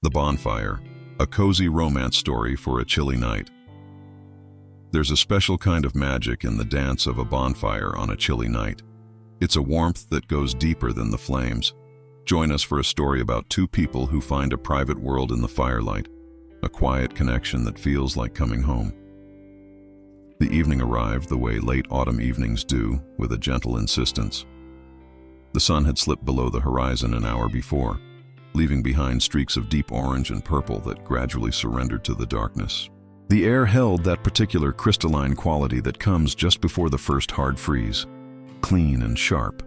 The Bonfire, a cozy romance story for a chilly night. There's a special kind of magic in the dance of a bonfire on a chilly night. It's a warmth that goes deeper than the flames. Join us for a story about two people who find a private world in the firelight, a quiet connection that feels like coming home. The evening arrived the way late autumn evenings do, with a gentle insistence. The sun had slipped below the horizon an hour before, leaving behind streaks of deep orange and purple that gradually surrendered to the darkness. The air held that particular crystalline quality that comes just before the first hard freeze, clean and sharp,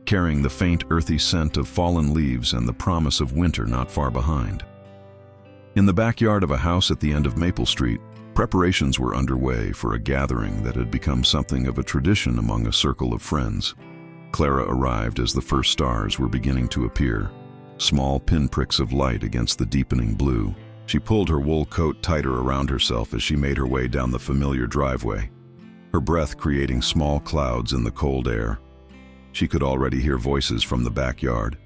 carrying the faint earthy scent of fallen leaves and the promise of winter not far behind. In the backyard of a house at the end of Maple Street, preparations were underway for a gathering that had become something of a tradition among a circle of friends. Clara arrived as the first stars were beginning to appear, small pinpricks of light against the deepening blue. She pulled her wool coat tighter around herself as she made her way down the familiar driveway, her breath creating small clouds in the cold air. She could already hear voices from the backyard,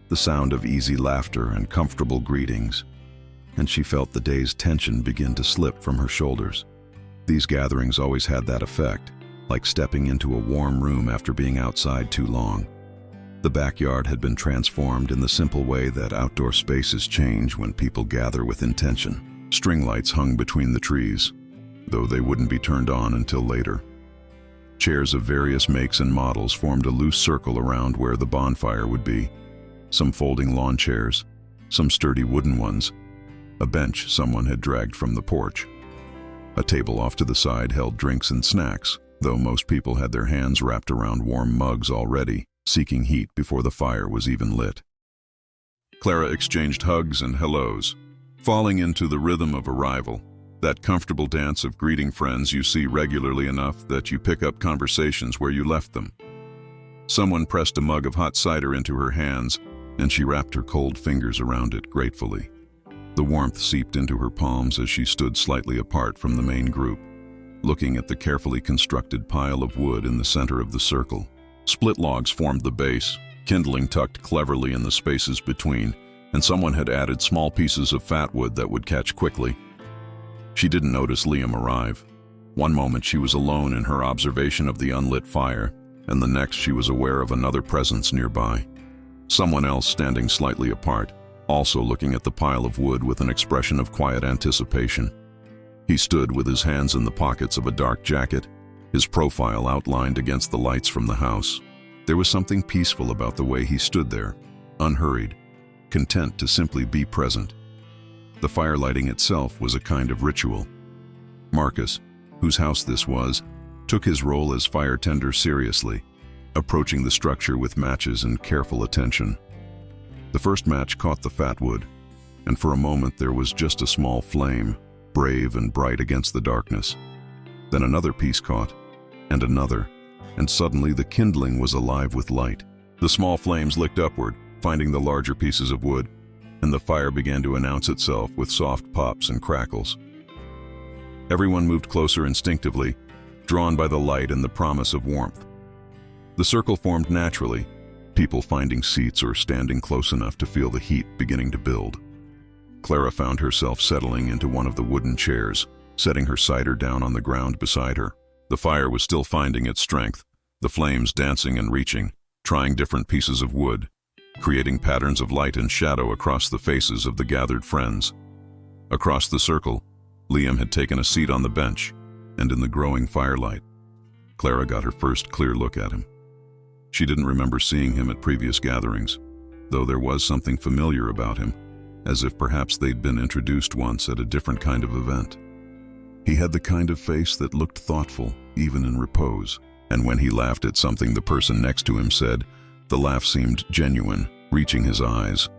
the sound of easy laughter and comfortable greetings, and she felt the day's tension begin to slip from her shoulders. These gatherings always had that effect, like stepping into a warm room after being outside too long. The backyard had been transformed in the simple way that outdoor spaces change when people gather with intention. String lights hung between the trees, though they wouldn't be turned on until later. Chairs of various makes and models formed a loose circle around where the bonfire would be. Some folding lawn chairs, some sturdy wooden ones, a bench someone had dragged from the porch. A table off to the side held drinks and snacks, though most people had their hands wrapped around warm mugs already, seeking heat before the fire was even lit. Clara exchanged hugs and hellos, falling into the rhythm of arrival, that comfortable dance of greeting friends you see regularly enough that you pick up conversations where you left them. Someone pressed a mug of hot cider into her hands, and she wrapped her cold fingers around it gratefully. The warmth seeped into her palms as she stood slightly apart from the main group, looking at the carefully constructed pile of wood in the center of the circle. Split logs formed the base, kindling tucked cleverly in the spaces between, and someone had added small pieces of fat wood that would catch quickly. She didn't notice Liam arrive. One moment she was alone in her observation of the unlit fire, and the next she was aware of another presence nearby. Someone else standing slightly apart, also looking at the pile of wood with an expression of quiet anticipation. He stood with his hands in the pockets of a dark jacket, his profile outlined against the lights from the house. There was something peaceful about the way he stood there, unhurried, content to simply be present. The firelighting itself was a kind of ritual. Marcus, whose house this was, took his role as fire tender seriously, approaching the structure with matches and careful attention. The first match caught the fat wood, and for a moment there was just a small flame, brave and bright against the darkness. Then another piece caught, and another, and suddenly the kindling was alive with light. The small flames licked upward, finding the larger pieces of wood, and the fire began to announce itself with soft pops and crackles. Everyone moved closer instinctively, drawn by the light and the promise of warmth. The circle formed naturally, people finding seats or standing close enough to feel the heat beginning to build. Clara found herself settling into one of the wooden chairs, setting her cider down on the ground beside her. The fire was still finding its strength, the flames dancing and reaching, trying different pieces of wood, creating patterns of light and shadow across the faces of the gathered friends. Across the circle, Liam had taken a seat on the bench, and in the growing firelight, Clara got her first clear look at him. She didn't remember seeing him at previous gatherings, though there was something familiar about him, as if perhaps they'd been introduced once at a different kind of event. He had the kind of face that looked thoughtful, even in repose, and when he laughed at something the person next to him said, the laugh seemed genuine, reaching his eyes.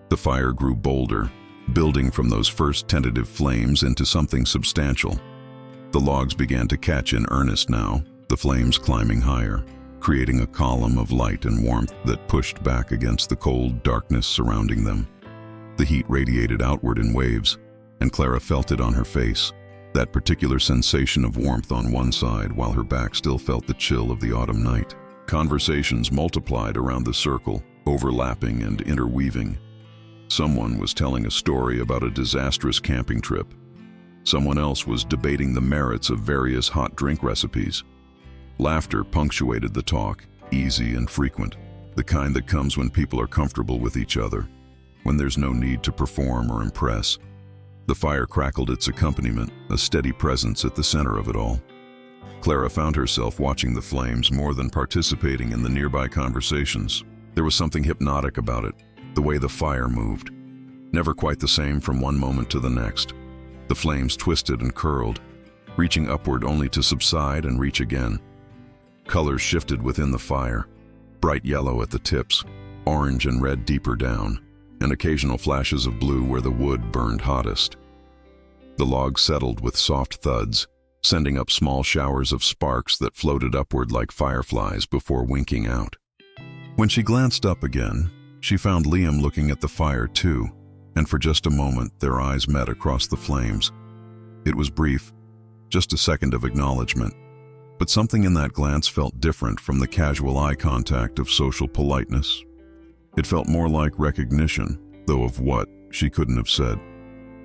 The fire grew bolder, building from those first tentative flames into something substantial. The logs began to catch in earnest now, the flames climbing higher, creating a column of light and warmth that pushed back against the cold darkness surrounding them. The heat radiated outward in waves, and Clara felt it on her face, that particular sensation of warmth on one side while her back still felt the chill of the autumn night. Conversations multiplied around the circle, overlapping and interweaving. Someone was telling a story about a disastrous camping trip. Someone else was debating the merits of various hot drink recipes. Laughter punctuated the talk, easy and frequent, the kind that comes when people are comfortable with each other, when there's no need to perform or impress. The fire crackled its accompaniment, a steady presence at the center of it all. Clara found herself watching the flames more than participating in the nearby conversations. There was something hypnotic about it, the way the fire moved. Never quite the same from one moment to the next. The flames twisted and curled, reaching upward only to subside and reach again. Colors shifted within the fire, bright yellow at the tips, orange and red deeper down, and occasional flashes of blue where the wood burned hottest. The logs settled with soft thuds, sending up small showers of sparks that floated upward like fireflies before winking out. When she glanced up again, she found Liam looking at the fire too, and for just a moment their eyes met across the flames. It was brief, just a second of acknowledgement, but something in that glance felt different from the casual eye contact of social politeness. It felt more like recognition, though of what, she couldn't have said.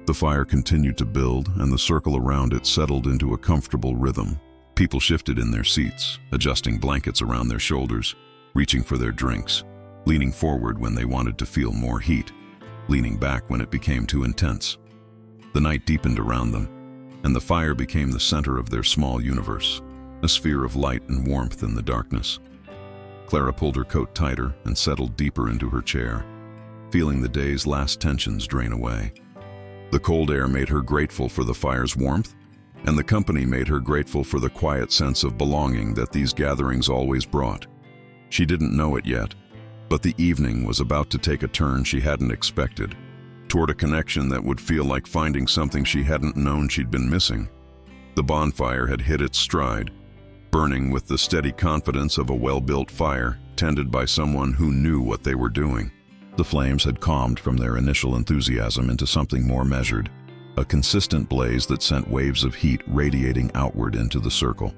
The fire continued to build, and the circle around it settled into a comfortable rhythm. People shifted in their seats, adjusting blankets around their shoulders, reaching for their drinks, leaning forward when they wanted to feel more heat, leaning back when it became too intense. The night deepened around them, and the fire became the center of their small universe, a sphere of light and warmth in the darkness. Clara pulled her coat tighter and settled deeper into her chair, feeling the day's last tensions drain away. The cold air made her grateful for the fire's warmth, and the company made her grateful for the quiet sense of belonging that these gatherings always brought. She didn't know it yet, but the evening was about to take a turn she hadn't expected, toward a connection that would feel like finding something she hadn't known she'd been missing. The bonfire had hit its stride, burning with the steady confidence of a well-built fire, tended by someone who knew what they were doing. The flames had calmed from their initial enthusiasm into something more measured, a consistent blaze that sent waves of heat radiating outward into the circle.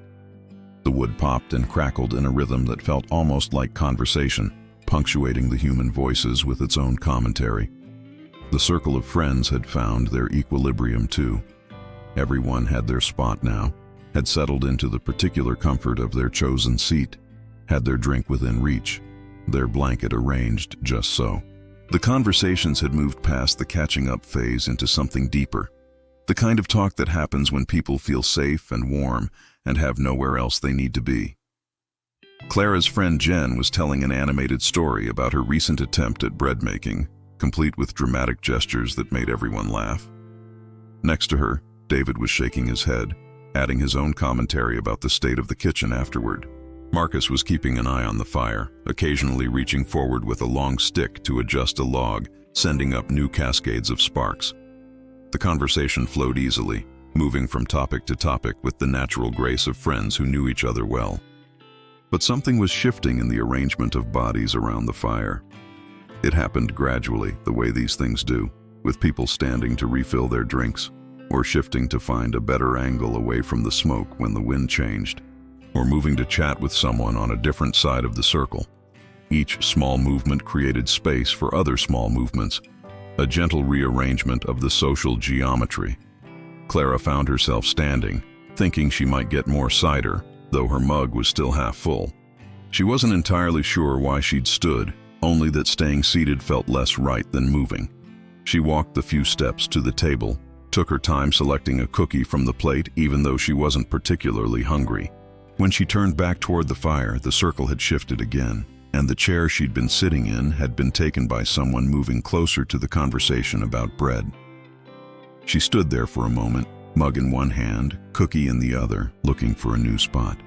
The wood popped and crackled in a rhythm that felt almost like conversation, punctuating the human voices with its own commentary. The circle of friends had found their equilibrium too. Everyone had their spot now, had settled into the particular comfort of their chosen seat, had their drink within reach, their blanket arranged just so. The conversations had moved past the catching up phase into something deeper, the kind of talk that happens when people feel safe and warm and have nowhere else they need to be. Clara's friend Jen was telling an animated story about her recent attempt at bread making, complete with dramatic gestures that made everyone laugh. Next to her, David was shaking his head, adding his own commentary about the state of the kitchen afterward. Marcus was keeping an eye on the fire, occasionally reaching forward with a long stick to adjust a log, sending up new cascades of sparks. The conversation flowed easily, moving from topic to topic with the natural grace of friends who knew each other well. But something was shifting in the arrangement of bodies around the fire. It happened gradually, the way these things do, with people standing to refill their drinks, or shifting to find a better angle away from the smoke when the wind changed, or moving to chat with someone on a different side of the circle. Each small movement created space for other small movements, a gentle rearrangement of the social geometry. Clara found herself standing, thinking she might get more cider, though her mug was still half full. She wasn't entirely sure why she'd stood, only that staying seated felt less right than moving. She walked the few steps to the table, took her time selecting a cookie from the plate even though she wasn't particularly hungry. When she turned back toward the fire, the circle had shifted again, and the chair she'd been sitting in had been taken by someone moving closer to the conversation about bread. She stood there for a moment, mug in one hand, cookie in the other, looking for a new spot.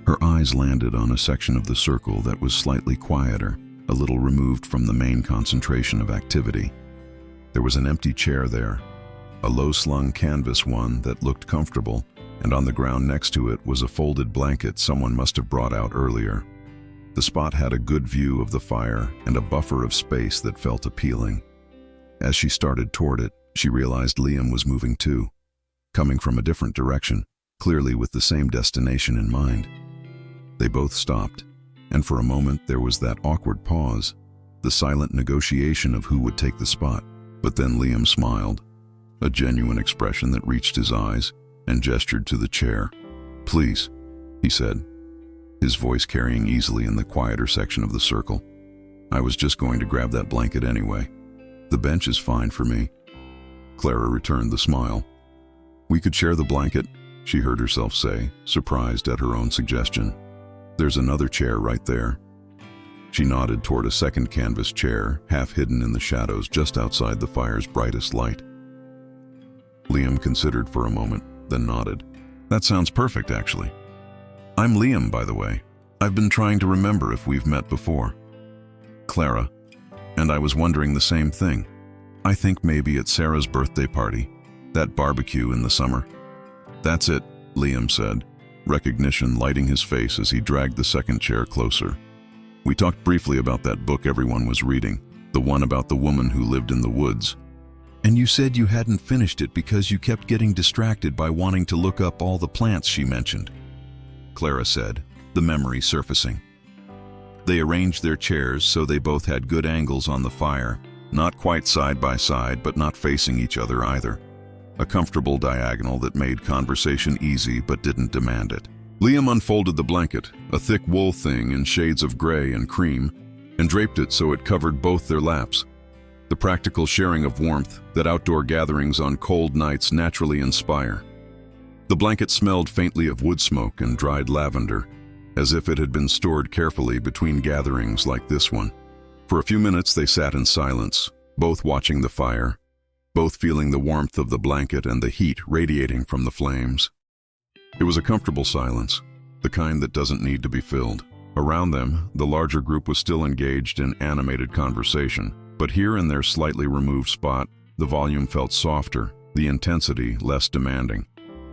Her eyes landed on a section of the circle that was slightly quieter, a little removed from the main concentration of activity. There was an empty chair there, a low-slung canvas one that looked comfortable, and on the ground next to it was a folded blanket someone must have brought out earlier. The spot had a good view of the fire and a buffer of space that felt appealing. As she started toward it, she realized Liam was moving too, coming from a different direction, clearly with the same destination in mind. They both stopped, and for a moment there was that awkward pause. the silent negotiation of who would take the spot. But then Liam smiled, a genuine expression that reached his eyes, and gestured to the chair. "Please," he said, his voice carrying easily in the quieter section of the circle. "I was just going to grab that blanket anyway. The bench is fine for me." Clara returned the smile. "We could share the blanket," she heard herself say, surprised at her own suggestion. "There's another chair right there." She nodded toward a second canvas chair, half hidden in the shadows just outside the fire's brightest light. Liam considered for a moment, then nodded. "That sounds perfect, actually. I'm Liam, by the way. I've been trying to remember if we've met before." "Clara. And I was wondering the same thing. I think maybe at Sarah's birthday party, that barbecue in the summer." "That's it," Liam said, recognition lighting his face as he dragged the second chair closer. "We talked briefly about that book everyone was reading, the one about the woman who lived in the woods. And you said you hadn't finished it because you kept getting distracted by wanting to look up all the plants she mentioned," Clara said, the memory surfacing. They arranged their chairs so they both had good angles on the fire, not quite side by side but not facing each other either. A comfortable diagonal that made conversation easy but didn't demand it. Liam unfolded the blanket, a thick wool thing in shades of gray and cream, and draped it so it covered both their laps. The practical sharing of warmth that outdoor gatherings on cold nights naturally inspire. The blanket smelled faintly of wood smoke and dried lavender, as if it had been stored carefully between gatherings like this one. For a few minutes they sat in silence, both watching the fire, both feeling the warmth of the blanket and the heat radiating from the flames. It was a comfortable silence, the kind that doesn't need to be filled. Around them, the larger group was still engaged in animated conversation, but here in their slightly removed spot, the volume felt softer, the intensity less demanding.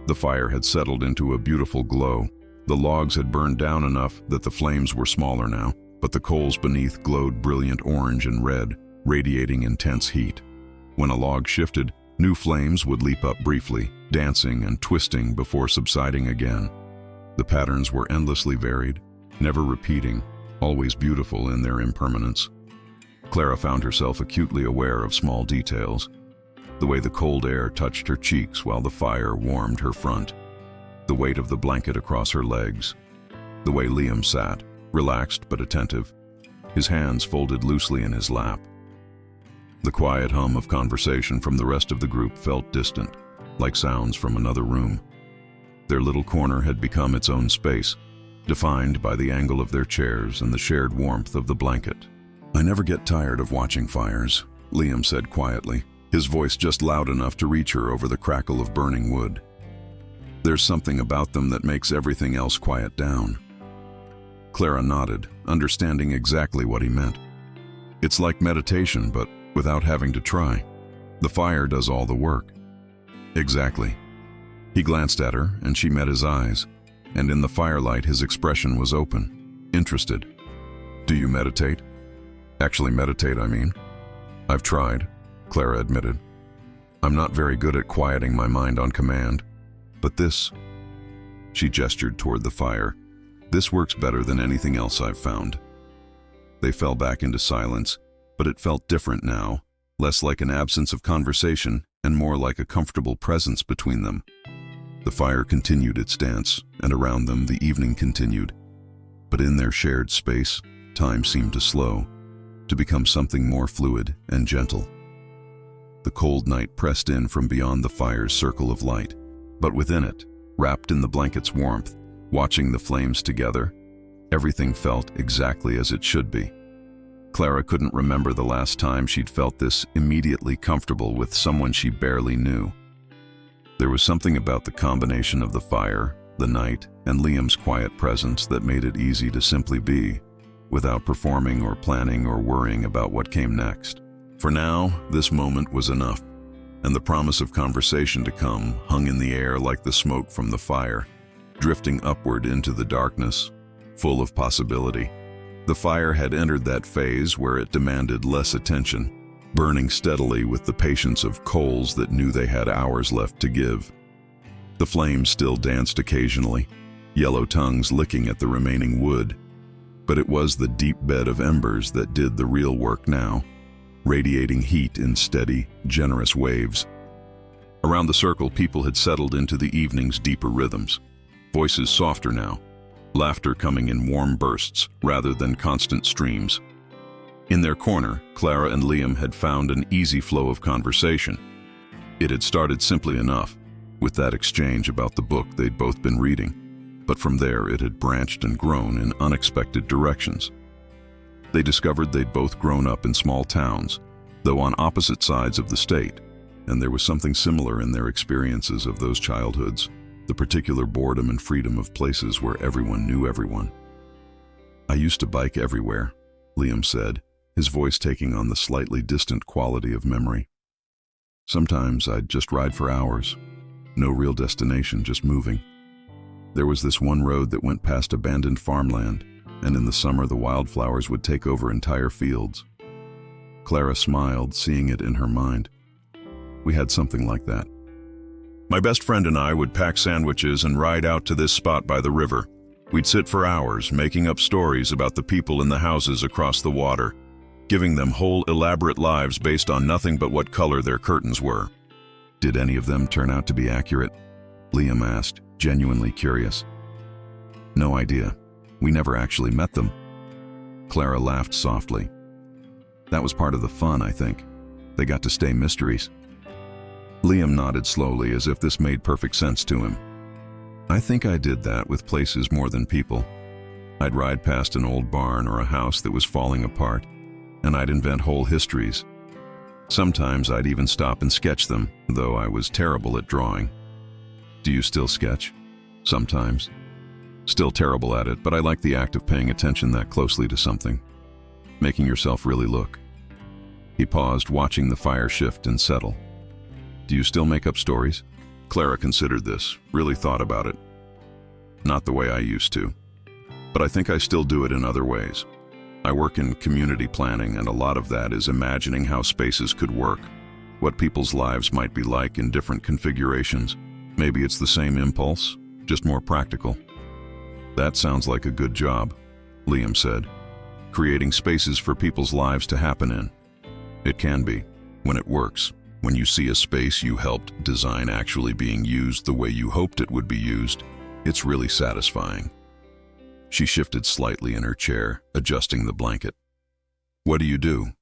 The fire had settled into a beautiful glow. The logs had burned down enough that the flames were smaller now, but the coals beneath glowed brilliant orange and red, radiating intense heat. When a log shifted, new flames would leap up briefly, dancing and twisting before subsiding again. The patterns were endlessly varied, never repeating, always beautiful in their impermanence. Clara found herself acutely aware of small details. The way the cold air touched her cheeks while the fire warmed her front. The weight of the blanket across her legs. The way Liam sat, relaxed but attentive, his hands folded loosely in his lap. The quiet hum of conversation from the rest of the group felt distant, like sounds from another room. Their little corner had become its own space, defined by the angle of their chairs and the shared warmth of the blanket. "I never get tired of watching fires," Liam said quietly, his voice just loud enough to reach her over the crackle of burning wood. "There's something about them that makes everything else quiet down." Clara nodded, understanding exactly what he meant. "It's like meditation, but without having to try. The fire does all the work." "Exactly." He glanced at her, and she met his eyes, and in the firelight his expression was open, interested. "Do you meditate?" "Actually meditate, I mean." "I've tried," Clara admitted. "I'm not very good at quieting my mind on command, but this..." She gestured toward the fire. "This works better than anything else I've found." They fell back into silence, but it felt different now, less like an absence of conversation and more like a comfortable presence between them. The fire continued its dance, and around them the evening continued. But in their shared space, time seemed to slow, to become something more fluid and gentle. The cold night pressed in from beyond the fire's circle of light, but within it, wrapped in the blanket's warmth, watching the flames together, everything felt exactly as it should be. Clara couldn't remember the last time she'd felt this immediately comfortable with someone she barely knew. There was something about the combination of the fire, the night, and Liam's quiet presence that made it easy to simply be, without performing or planning or worrying about what came next. For now, this moment was enough, and the promise of conversation to come hung in the air like the smoke from the fire, drifting upward into the darkness, full of possibility. The fire had entered that phase where it demanded less attention, burning steadily with the patience of coals that knew they had hours left to give. The flames still danced occasionally, yellow tongues licking at the remaining wood. But it was the deep bed of embers that did the real work now, radiating heat in steady, generous waves. Around the circle, people had settled into the evening's deeper rhythms. Voices softer now, laughter coming in warm bursts rather than constant streams. In their corner, Clara and Liam had found an easy flow of conversation. It had started simply enough, with that exchange about the book they'd both been reading, but from there it had branched and grown in unexpected directions. They discovered they'd both grown up in small towns, though on opposite sides of the state, and there was something similar in their experiences of those childhoods, the particular boredom and freedom of places where everyone knew everyone. "I used to bike everywhere," Liam said, his voice taking on the slightly distant quality of memory. "Sometimes I'd just ride for hours. No real destination, just moving. There was this one road that went past abandoned farmland, and in the summer the wildflowers would take over entire fields." Clara smiled, seeing it in her mind. "We had something like that. My best friend and I would pack sandwiches and ride out to this spot by the river. We'd sit for hours, making up stories about the people in the houses across the water, giving them whole elaborate lives based on nothing but what color their curtains were." "Did any of them turn out to be accurate?" Liam asked, genuinely curious. "No idea. We never actually met them." Clara laughed softly. "That was part of the fun, I think. They got to stay mysteries." Liam nodded slowly, as if this made perfect sense to him. "I think I did that with places more than people. I'd ride past an old barn or a house that was falling apart, and I'd invent whole histories. Sometimes I'd even stop and sketch them, though I was terrible at drawing." "Do you still sketch?" "Sometimes. Still terrible at it, but I like the act of paying attention that closely to something. Making yourself really look." He paused, watching the fire shift and settle. "Do you still make up stories?" Clara considered this, really thought about it. "Not the way I used to. But I think I still do it in other ways. I work in community planning, and a lot of that is imagining how spaces could work, what people's lives might be like in different configurations. Maybe it's the same impulse, just more practical." "That sounds like a good job," Liam said. "Creating spaces for people's lives to happen in. It can be, when it works, when you see a space you helped design actually being used the way you hoped it would be used. It's really satisfying." She shifted slightly in her chair, adjusting the blanket. "What do you do?"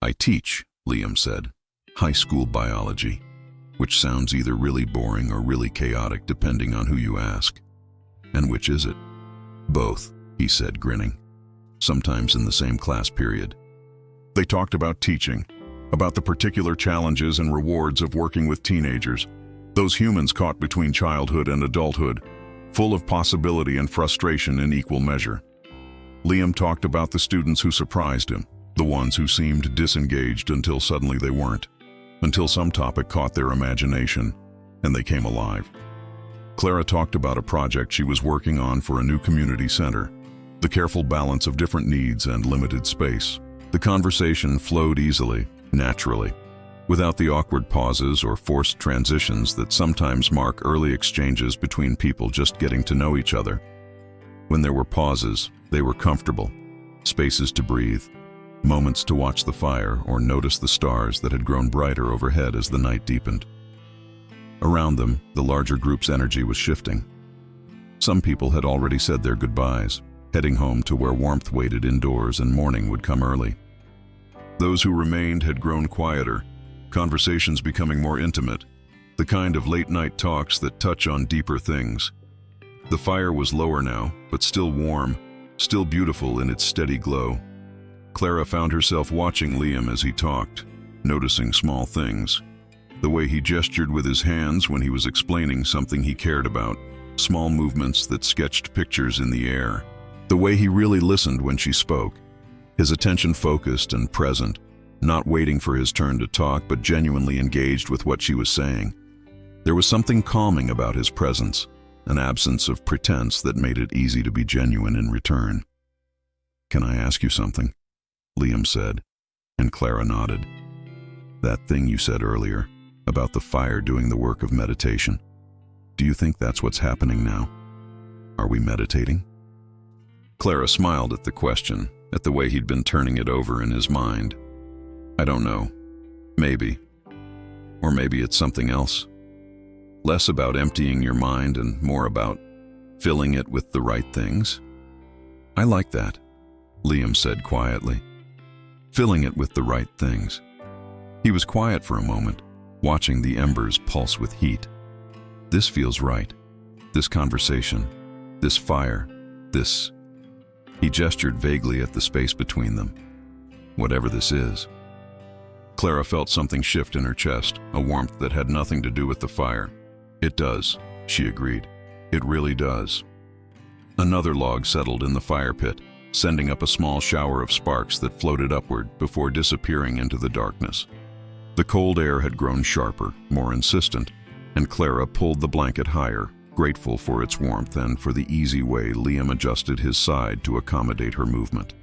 "I teach," Liam said. "High school biology," which sounds either really boring or really chaotic depending on who you ask. "And which is it?" "Both," he said, grinning. "Sometimes in the same class period." They talked about teaching, about the particular challenges and rewards of working with teenagers, those humans caught between childhood and adulthood, full of possibility and frustration in equal measure. Liam talked about the students who surprised him, the ones who seemed disengaged until suddenly they weren't, until some topic caught their imagination, and they came alive. Clara talked about a project she was working on for a new community center, the careful balance of different needs and limited space. The conversation flowed easily, naturally, without the awkward pauses or forced transitions that sometimes mark early exchanges between people just getting to know each other. When there were pauses, they were comfortable, spaces to breathe, moments to watch the fire or notice the stars that had grown brighter overhead as the night deepened. Around them, the larger group's energy was shifting. Some people had already said their goodbyes, heading home to where warmth waited indoors and morning would come early. Those who remained had grown quieter, conversations becoming more intimate, the kind of late-night talks that touch on deeper things. The fire was lower now, but still warm, still beautiful in its steady glow. Clara found herself watching Liam as he talked, noticing small things. The way he gestured with his hands when he was explaining something he cared about, small movements that sketched pictures in the air. The way he really listened when she spoke, his attention focused and present, not waiting for his turn to talk, but genuinely engaged with what she was saying. There was something calming about his presence, an absence of pretense that made it easy to be genuine in return. "Can I ask you something?" Liam said, and Clara nodded. "That thing you said earlier, about the fire doing the work of meditation, do you think that's what's happening now? Are we meditating?" Clara smiled at the question, at the way he'd been turning it over in his mind. I don't know. Maybe. Or maybe it's something else. Less about emptying your mind and more about filling it with the right things. I like that, Liam said quietly. Filling it with the right things. He was quiet for a moment, watching the embers pulse with heat. This feels right. This conversation. This fire. This... He gestured vaguely at the space between them. Whatever this is. Clara felt something shift in her chest, a warmth that had nothing to do with the fire. It does, she agreed. It really does. Another log settled in the fire pit, sending up a small shower of sparks that floated upward before disappearing into the darkness. The cold air had grown sharper, more insistent, and Clara pulled the blanket higher, grateful for its warmth and for the easy way Liam adjusted his side to accommodate her movement.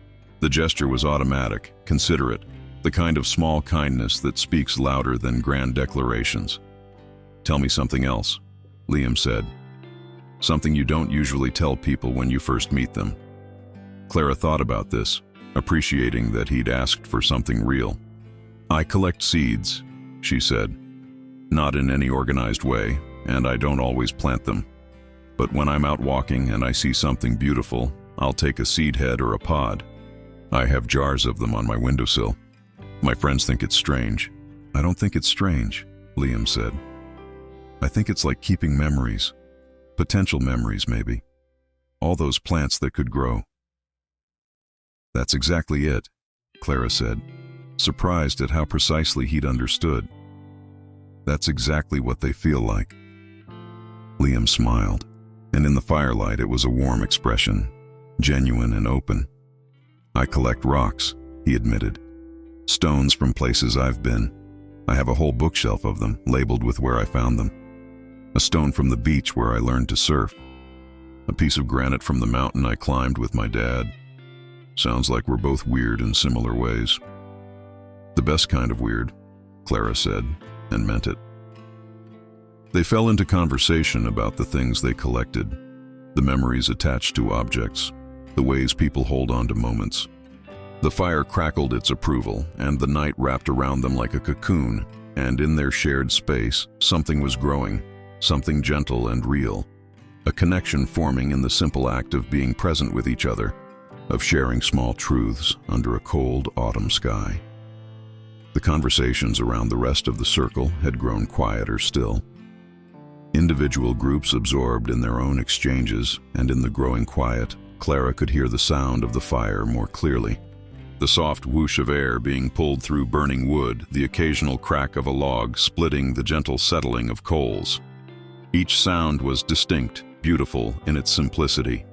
The gesture was automatic, considerate, the kind of small kindness that speaks louder than grand declarations. Tell me something else, Liam said. Something you don't usually tell people when you first meet them. Clara thought about this, appreciating that he'd asked for something real. I collect seeds, she said. Not in any organized way, and I don't always plant them. But when I'm out walking and I see something beautiful, I'll take a seed head or a pod. I have jars of them on my windowsill. My friends think it's strange. I don't think it's strange, Liam said. I think it's like keeping memories. Potential memories, maybe. All those plants that could grow. That's exactly it, Clara said, surprised at how precisely he'd understood. That's exactly what they feel like. Liam smiled, and in the firelight it was a warm expression, genuine and open. I collect rocks, he admitted. Stones from places I've been. I have a whole bookshelf of them, labeled with where I found them. A stone from the beach where I learned to surf. A piece of granite from the mountain I climbed with my dad. Sounds like we're both weird in similar ways. The best kind of weird, Clara said, and meant it. They fell into conversation about the things they collected, the memories attached to objects, the ways people hold on to moments. The fire crackled its approval, and the night wrapped around them like a cocoon, and in their shared space, something was growing, something gentle and real, a connection forming in the simple act of being present with each other, of sharing small truths under a cold autumn sky. The conversations around the rest of the circle had grown quieter still. Individual groups absorbed in their own exchanges, and in the growing quiet, Clara could hear the sound of the fire more clearly. The soft whoosh of air being pulled through burning wood, the occasional crack of a log splitting the gentle settling of coals. Each sound was distinct, beautiful in its simplicity.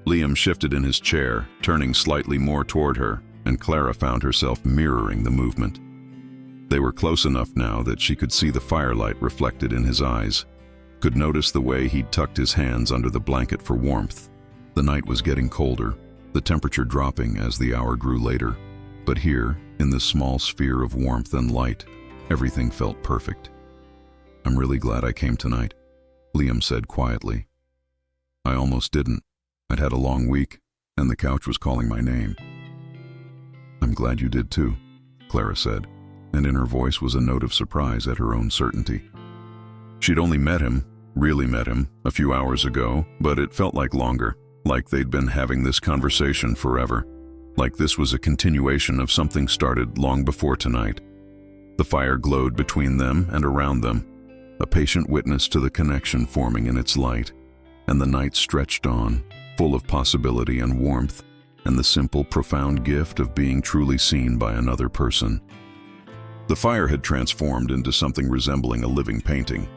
Liam shifted in his chair, turning slightly more toward her, and Clara found herself mirroring the movement. They were close enough now that she could see the firelight reflected in his eyes, could notice the way he'd tucked his hands under the blanket for warmth. The night was getting colder, the temperature dropping as the hour grew later, but here, in this small sphere of warmth and light, everything felt perfect. I'm really glad I came tonight, Liam said quietly. I almost didn't. I'd had a long week, and the couch was calling my name. I'm glad you did too, Clara said, and in her voice was a note of surprise at her own certainty. She'd only really met him, a few hours ago, but it felt like longer, like they'd been having this conversation forever, like this was a continuation of something started long before tonight. The fire glowed between them and around them, a patient witness to the connection forming in its light, and the night stretched on, full of possibility and warmth, and the simple, profound gift of being truly seen by another person. The fire had transformed into something resembling a living painting.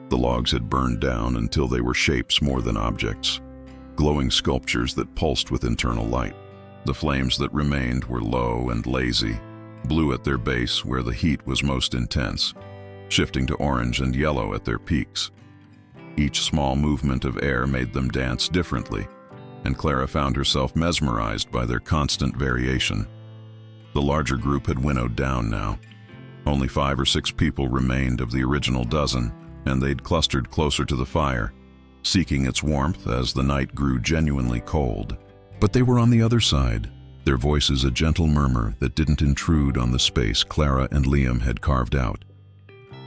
The logs had burned down until they were shapes more than objects, glowing sculptures that pulsed with internal light. The flames that remained were low and lazy, blue at their base where the heat was most intense, shifting to orange and yellow at their peaks. Each small movement of air made them dance differently, and Clara found herself mesmerized by their constant variation. The larger group had winnowed down now. Only 5 or 6 people remained of the original dozen, and they'd clustered closer to the fire, seeking its warmth as the night grew genuinely cold. But they were on the other side, their voices a gentle murmur that didn't intrude on the space Clara and Liam had carved out.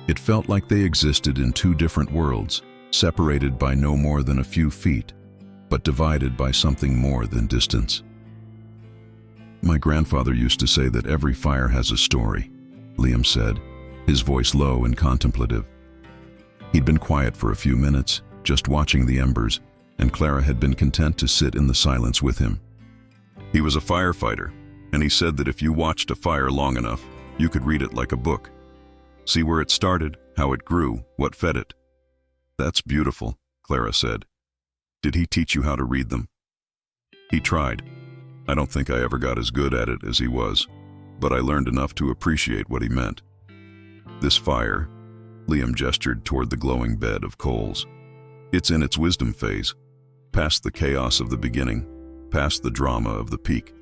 It felt like they existed in two different worlds, separated by no more than a few feet, but divided by something more than distance. "My grandfather used to say that every fire has a story," Liam said, his voice low and contemplative. He'd been quiet for a few minutes, just watching the embers, and Clara had been content to sit in the silence with him. "He was a firefighter, and he said that if you watched a fire long enough, you could read it like a book. See where it started, how it grew, what fed it." "That's beautiful," Clara said. "Did he teach you how to read them?" "He tried. I don't think I ever got as good at it as he was, but I learned enough to appreciate what he meant. This fire," Liam gestured toward the glowing bed of coals, "it's in its wisdom phase, past the chaos of the beginning, past the drama of the peak.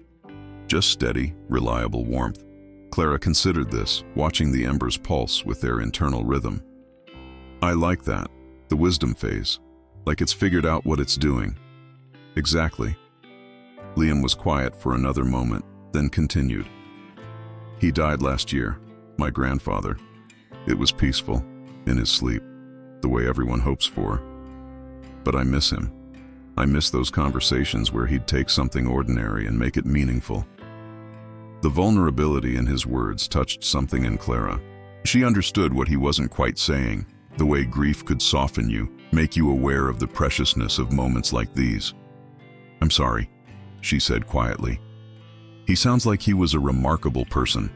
Just steady, reliable warmth." Clara considered this, watching the embers pulse with their internal rhythm. "I like that, the wisdom phase, like it's figured out what it's doing." "Exactly." Liam was quiet for another moment, then continued. "He died last year, my grandfather. It was peaceful, in his sleep, the way everyone hopes for. But I miss him. I miss those conversations where he'd take something ordinary and make it meaningful." The vulnerability in his words touched something in Clara. She understood what he wasn't quite saying, the way grief could soften you, make you aware of the preciousness of moments like these. "I'm sorry," she said quietly. "He sounds like he was a remarkable person."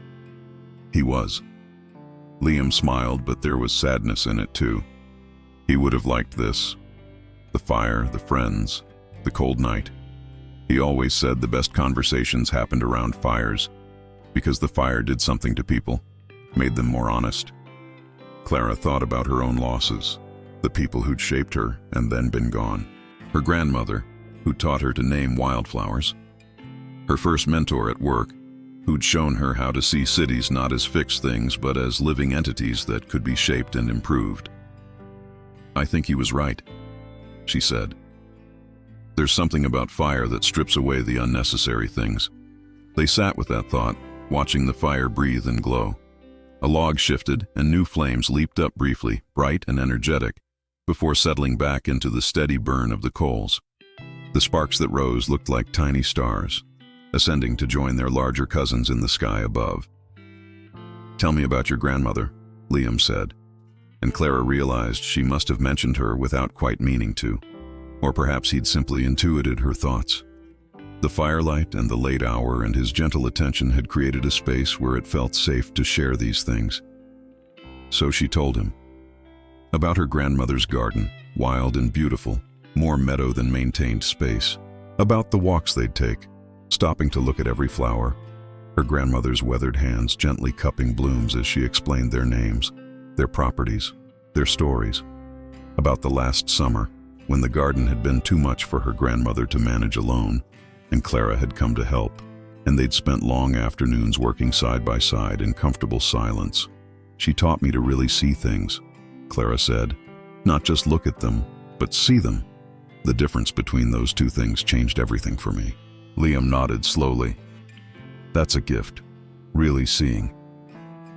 "He was." Liam smiled, but there was sadness in it too. He would have liked this. The fire, the friends, the cold night. He always said the best conversations happened around fires, because the fire did something to people, made them more honest. Clara thought about her own losses, the people who'd shaped her and then been gone. Her grandmother, who taught her to name wildflowers. Her first mentor at work, who'd shown her how to see cities not as fixed things but as living entities that could be shaped and improved. "I think he was right," she said. "There's something about fire that strips away the unnecessary things." They sat with that thought, watching the fire breathe and glow. A log shifted and new flames leaped up briefly, bright and energetic, before settling back into the steady burn of the coals. The sparks that rose looked like tiny stars, ascending to join their larger cousins in the sky above. "Tell me about your grandmother," Liam said, and Clara realized she must have mentioned her without quite meaning to, or perhaps he'd simply intuited her thoughts. The firelight and the late hour and his gentle attention had created a space where it felt safe to share these things. So she told him. About her grandmother's garden, wild and beautiful, more meadow than maintained space. About the walks they'd take, stopping to look at every flower, her grandmother's weathered hands gently cupping blooms as she explained their names, their properties, their stories. About the last summer, when the garden had been too much for her grandmother to manage alone, and Clara had come to help, and they'd spent long afternoons working side by side in comfortable silence. "She taught me to really see things," Clara said. "Not just look at them, but see them. The difference between those two things changed everything for me." Liam nodded slowly. "That's a gift, really seeing.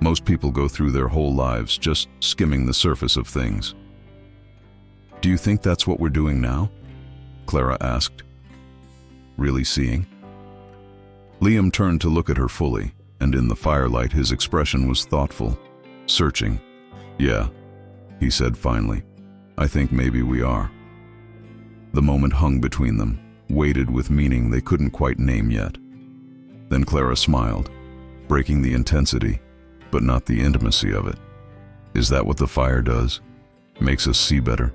Most people go through their whole lives just skimming the surface of things." "Do you think that's what we're doing now?" Clara asked. "Really seeing?" Liam turned to look at her fully, and in the firelight his expression was thoughtful, searching. "Yeah," he said finally. "I think maybe we are." The moment hung between them, weighted with meaning they couldn't quite name yet. Then Clara smiled, breaking the intensity, but not the intimacy of it. "Is that what the fire does? Makes us see better?"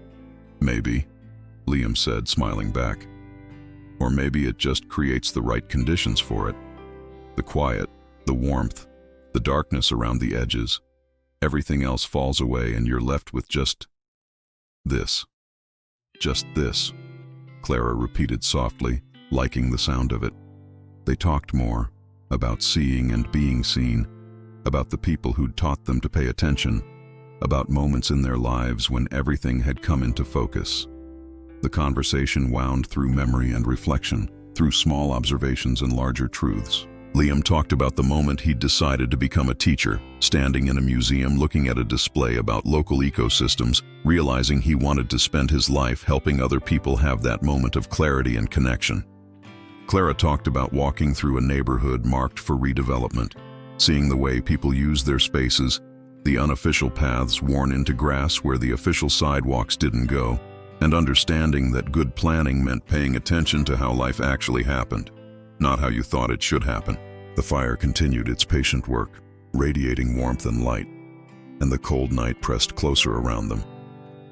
"Maybe," Liam said, smiling back. "Or maybe it just creates the right conditions for it. The quiet, the warmth, the darkness around the edges. Everything else falls away and you're left with just this. Just this," Clara repeated softly, liking the sound of it. They talked more, about seeing and being seen, about the people who'd taught them to pay attention, about moments in their lives when everything had come into focus. The conversation wound through memory and reflection, through small observations and larger truths. Liam talked about the moment he'd decided to become a teacher, standing in a museum looking at a display about local ecosystems, realizing he wanted to spend his life helping other people have that moment of clarity and connection. Clara talked about walking through a neighborhood marked for redevelopment, seeing the way people use their spaces, the unofficial paths worn into grass where the official sidewalks didn't go, and understanding that good planning meant paying attention to how life actually happened, not how you thought it should happen. The fire continued its patient work, radiating warmth and light, and the cold night pressed closer around them,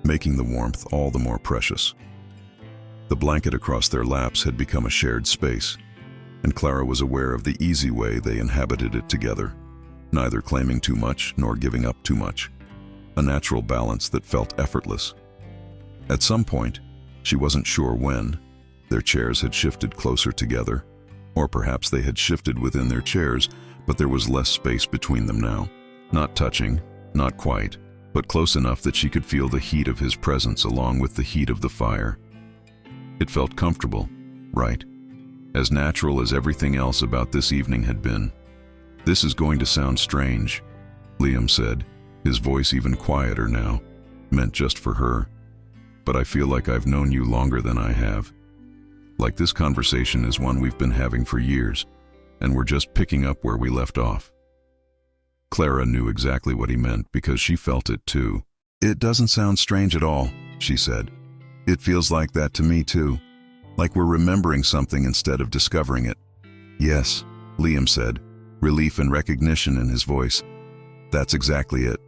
making the warmth all the more precious. The blanket across their laps had become a shared space, and Clara was aware of the easy way they inhabited it together, neither claiming too much nor giving up too much, a natural balance that felt effortless. At some point, she wasn't sure when, their chairs had shifted closer together, or perhaps they had shifted within their chairs, but there was less space between them now. Not touching, not quite, but close enough that she could feel the heat of his presence along with the heat of the fire. It felt comfortable, right? As natural as everything else about this evening had been. "This is going to sound strange," Liam said, his voice even quieter now, meant just for her. "But I feel like I've known you longer than I have. Like this conversation is one we've been having for years, and we're just picking up where we left off." Clara knew exactly what he meant because she felt it too. "It doesn't sound strange at all," she said. "It feels like that to me too, like we're remembering something instead of discovering it." "Yes," Liam said, relief and recognition in his voice. "That's exactly it."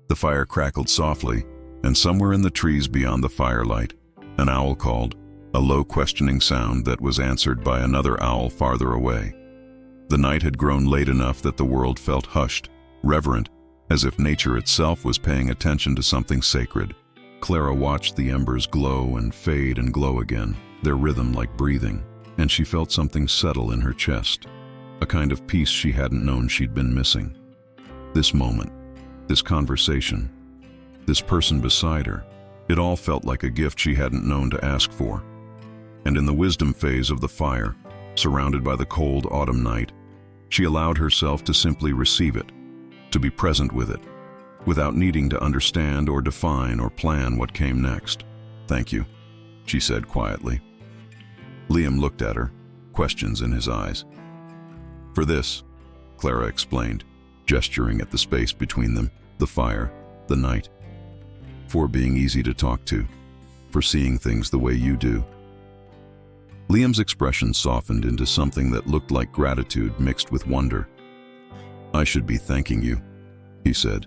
The fire crackled softly, and somewhere in the trees beyond the firelight, an owl called, a low questioning sound that was answered by another owl farther away. The night had grown late enough that the world felt hushed, reverent, as if nature itself was paying attention to something sacred. Clara watched the embers glow and fade and glow again, their rhythm like breathing, and she felt something settle in her chest, a kind of peace she hadn't known she'd been missing. This moment, this conversation, this person beside her, it all felt like a gift she hadn't known to ask for. And in the wisdom phase of the fire, surrounded by the cold autumn night, she allowed herself to simply receive it, to be present with it, without needing to understand or define or plan what came next. "Thank you," she said quietly. Liam looked at her, questions in his eyes. "For this," Clara explained, gesturing at the space between them, the fire, the night. "For being easy to talk to, for seeing things the way you do." Liam's expression softened into something that looked like gratitude mixed with wonder. "I should be thanking you," he said.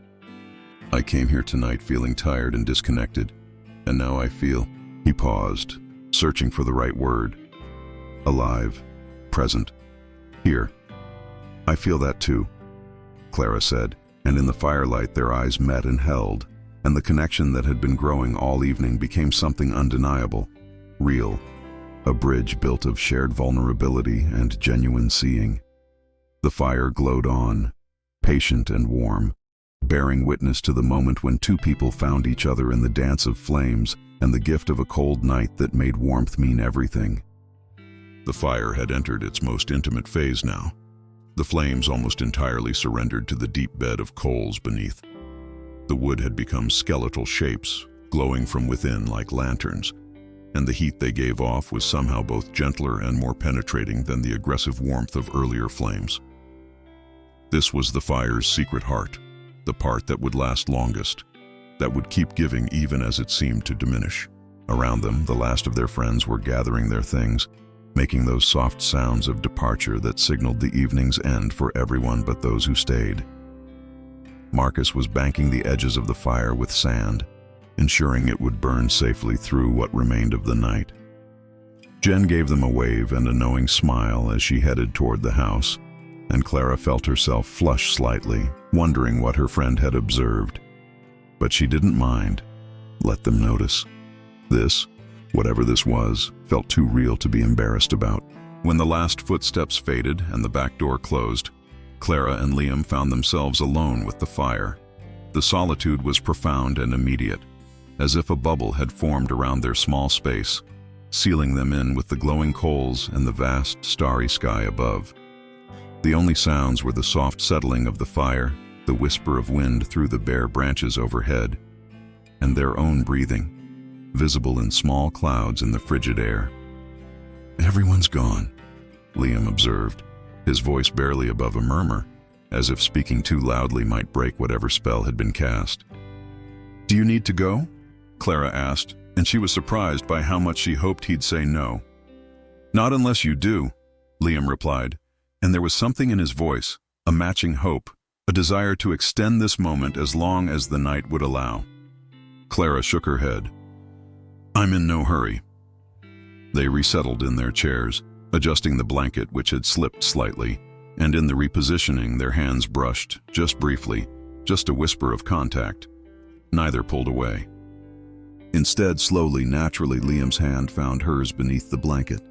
"I came here tonight feeling tired and disconnected, and now I feel—" He paused, searching for the right word. "Alive, present, here." "I feel that too," Clara said, and in the firelight their eyes met and held, and the connection that had been growing all evening became something undeniable, real. A bridge built of shared vulnerability and genuine seeing. The fire glowed on, patient and warm, bearing witness to the moment when two people found each other in the dance of flames and the gift of a cold night that made warmth mean everything. The fire had entered its most intimate phase now. The flames almost entirely surrendered to the deep bed of coals beneath. The wood had become skeletal shapes, glowing from within like lanterns, and the heat they gave off was somehow both gentler and more penetrating than the aggressive warmth of earlier flames. This was the fire's secret heart, the part that would last longest, that would keep giving even as it seemed to diminish. Around them, the last of their friends were gathering their things, making those soft sounds of departure that signaled the evening's end for everyone but those who stayed. Marcus was banking the edges of the fire with sand, ensuring it would burn safely through what remained of the night. Jen gave them a wave and a knowing smile as she headed toward the house, and Clara felt herself flush slightly, wondering what her friend had observed. But she didn't mind. Let them notice. This, whatever this was, felt too real to be embarrassed about. When the last footsteps faded and the back door closed, Clara and Liam found themselves alone with the fire. The solitude was profound and immediate, as if a bubble had formed around their small space, sealing them in with the glowing coals and the vast, starry sky above. The only sounds were the soft settling of the fire, the whisper of wind through the bare branches overhead, and their own breathing, visible in small clouds in the frigid air. "Everyone's gone," Liam observed, his voice barely above a murmur, as if speaking too loudly might break whatever spell had been cast. "Do you need to go?" Clara asked, and she was surprised by how much she hoped he'd say no. "Not unless you do," Liam replied, and there was something in his voice, a matching hope, a desire to extend this moment as long as the night would allow. Clara shook her head. "I'm in no hurry." They resettled in their chairs, adjusting the blanket which had slipped slightly, and in the repositioning their hands brushed, just briefly, just a whisper of contact. Neither pulled away. Instead, slowly, naturally, Liam's hand found hers beneath the blanket,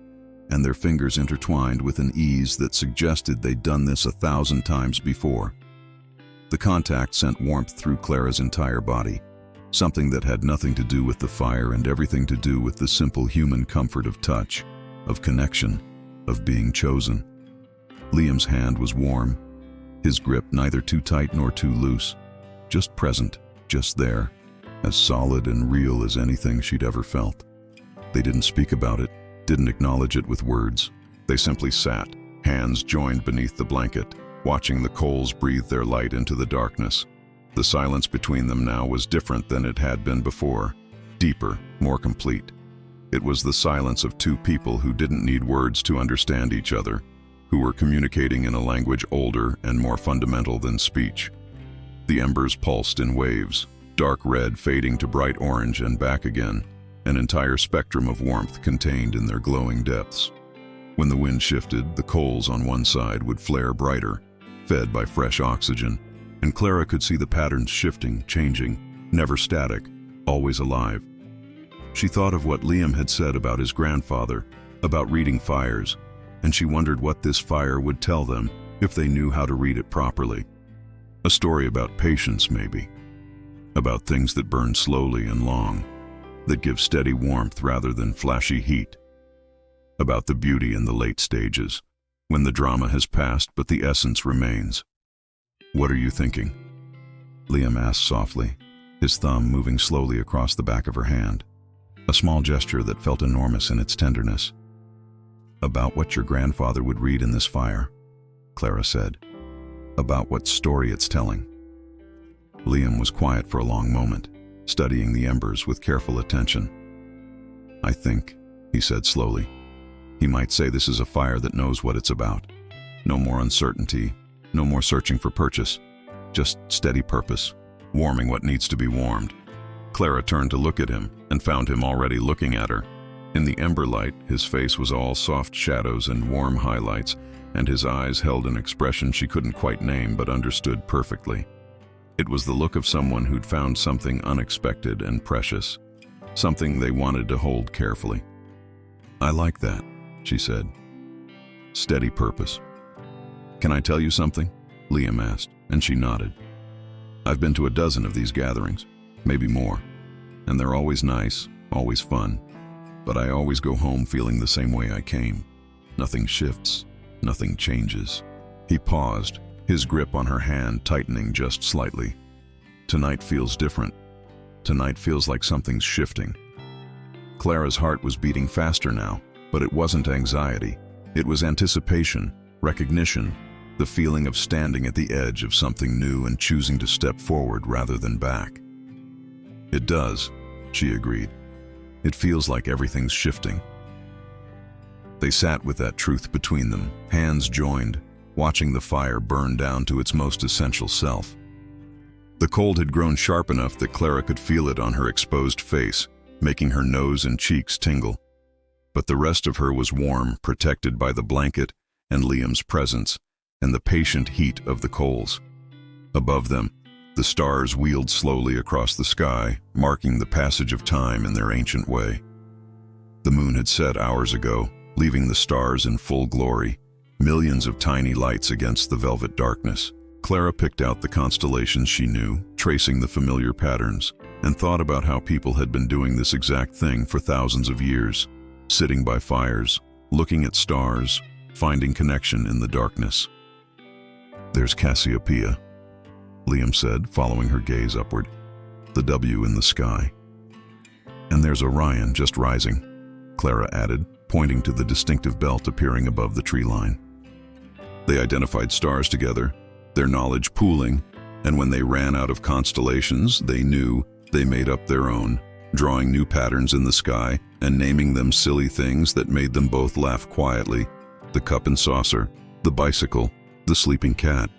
and their fingers intertwined with an ease that suggested they'd done this 1,000 times before. The contact sent warmth through Clara's entire body, something that had nothing to do with the fire and everything to do with the simple human comfort of touch, of connection, of being chosen. Liam's hand was warm, his grip neither too tight nor too loose, just present, just there, as solid and real as anything she'd ever felt. They didn't speak about it, didn't acknowledge it with words. They simply sat, hands joined beneath the blanket, watching the coals breathe their light into the darkness. The silence between them now was different than it had been before, deeper, more complete. It was the silence of two people who didn't need words to understand each other, who were communicating in a language older and more fundamental than speech. The embers pulsed in waves, dark red fading to bright orange and back again, an entire spectrum of warmth contained in their glowing depths. When the wind shifted, the coals on one side would flare brighter, fed by fresh oxygen, and Clara could see the patterns shifting, changing, never static, always alive. She thought of what Liam had said about his grandfather, about reading fires, and she wondered what this fire would tell them if they knew how to read it properly. A story about patience, maybe. About things that burn slowly and long, that give steady warmth rather than flashy heat. About the beauty in the late stages, when the drama has passed but the essence remains. "What are you thinking?" Liam asked softly, his thumb moving slowly across the back of her hand, a small gesture that felt enormous in its tenderness. "About what your grandfather would read in this fire," Clara said. "About what story it's telling." Liam was quiet for a long moment, studying the embers with careful attention. "I think," he said slowly, "he might say this is a fire that knows what it's about. No more uncertainty, no more searching for purchase, just steady purpose, warming what needs to be warmed." Clara turned to look at him and found him already looking at her. In the ember light, his face was all soft shadows and warm highlights, and his eyes held an expression she couldn't quite name but understood perfectly. It was the look of someone who'd found something unexpected and precious, something they wanted to hold carefully. "I like that," she said. "Steady purpose." "Can I tell you something?" Liam asked, and she nodded. "I've been to a dozen of these gatherings, maybe more, and they're always nice, always fun, but I always go home feeling the same way I came. Nothing shifts, nothing changes." He paused, his grip on her hand tightening just slightly. "Tonight feels different. Tonight feels like something's shifting." Clara's heart was beating faster now, but it wasn't anxiety. It was anticipation, recognition, the feeling of standing at the edge of something new and choosing to step forward rather than back. "It does," she agreed. "It feels like everything's shifting." They sat with that truth between them, hands joined, watching the fire burn down to its most essential self. The cold had grown sharp enough that Clara could feel it on her exposed face, making her nose and cheeks tingle. But the rest of her was warm, protected by the blanket and Liam's presence, and the patient heat of the coals. Above them, the stars wheeled slowly across the sky, marking the passage of time in their ancient way. The moon had set hours ago, leaving the stars in full glory, millions of tiny lights against the velvet darkness. Clara picked out the constellations she knew, tracing the familiar patterns, and thought about how people had been doing this exact thing for thousands of years. sitting by fires, looking at stars, finding connection in the darkness. "There's Cassiopeia," Liam said, following her gaze upward, "the W in the sky." "And there's Orion just rising," Clara added, pointing to the distinctive belt appearing above the tree line. They identified stars together, their knowledge pooling, and when they ran out of constellations, they knew they made up their own, drawing new patterns in the sky and naming them silly things that made them both laugh quietly: the cup and saucer, the bicycle, the sleeping cat.